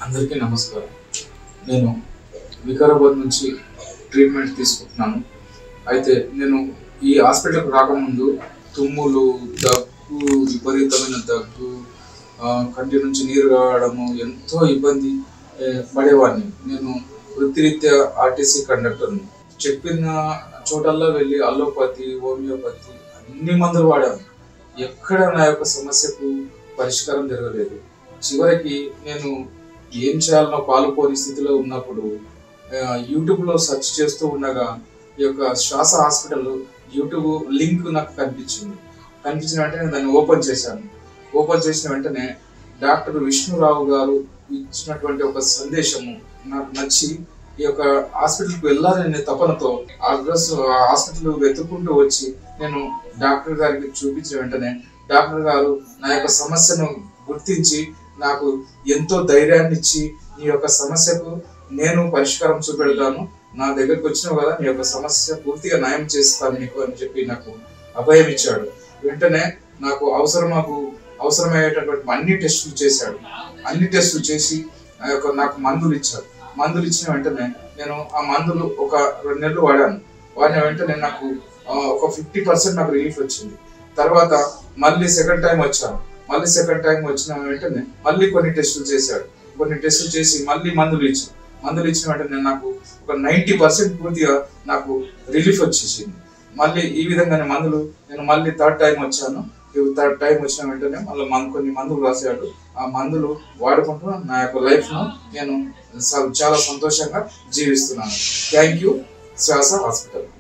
అందరికీ నమస్కారం. నేను వికారాబాద్ నుంచి ట్రీట్మెంట్ తీసుకుంటున్నాను. అయితే నేను ఈ హాస్పిటల్కి రాకముందు తుమ్ములు, దగ్గు, విపరీతమైన దగ్గు, కంటి నుంచి నీరు రావడము, ఎంతో ఇబ్బంది పడేవాడిని. నేను వృత్తిరీత్యా ఆర్టీసీ కండక్టర్ని. చెప్పిన చోటల్లో వెళ్ళి అల్లోపతి, హోమియోపతి అన్ని మందులు వాడాను. ఎక్కడ నా యొక్క సమస్యకు పరిష్కారం జరగలేదు. చివరికి నేను ఏం చేయాలనో పాలుపోని స్థితిలో ఉన్నప్పుడు యూట్యూబ్లో సెర్చ్ చేస్తూ ఉండగా ఈ యొక్క శ్వాస హాస్పిటల్ యూట్యూబ్ లింక్ నాకు కనిపించిన వెంటనే దాన్ని ఓపెన్ చేశాను. ఓపెన్ చేసిన వెంటనే డాక్టర్ విష్ణురావు గారు ఇచ్చినటువంటి ఒక సందేశము నాకు నచ్చి ఈ యొక్క హాస్పిటల్కి వెళ్ళాలనే తపనతో హాస్పిటల్ వెతుక్కుంటూ వచ్చి నేను డాక్టర్ గారికి చూపించిన వెంటనే డాక్టర్ గారు నా యొక్క సమస్యను గుర్తించి నాకు ఎంతో ధైర్యాన్ని ఇచ్చి నీ యొక్క సమస్యకు నేను పరిష్కారం చూపెడతాను, నా దగ్గరకు వచ్చినావు కదా, నీ యొక్క సమస్య పూర్తిగా న్యాయం చేస్తాను నీకు అని చెప్పి నాకు అభయం ఇచ్చాడు. వెంటనే నాకు అవసరమయ్యేటటువంటి అన్ని టెస్టులు చేశాడు. అన్ని టెస్టులు చేసి నాకు మందులు ఇచ్చాడు. మందులు ఇచ్చిన వెంటనే నేను ఆ మందులు ఒక 2 నెలలు వాడిన వెంటనే నాకు ఒక 50% నాకు రిలీఫ్ వచ్చింది. తర్వాత మళ్ళీ సెకండ్ టైం వచ్చిన వెంటనే మళ్ళీ కొన్ని టెస్టులు చేశాడు. కొన్ని టెస్టులు చేసి మళ్ళీ మందులు ఇచ్చిన వెంటనే నాకు ఒక 90% పూర్తిగా నాకు రిలీఫ్ వచ్చేసింది. మళ్ళీ ఈ విధంగానే మందులు నేను మళ్ళీ థర్డ్ టైం వచ్చిన వెంటనే మళ్ళీ కొన్ని మందులు రాశాడు. ఆ మందులు వాడుకుంటూ నా యొక్క లైఫ్ను నేను చాలా సంతోషంగా జీవిస్తున్నాను. థ్యాంక్ యూ శ్వాస హాస్పిటల్.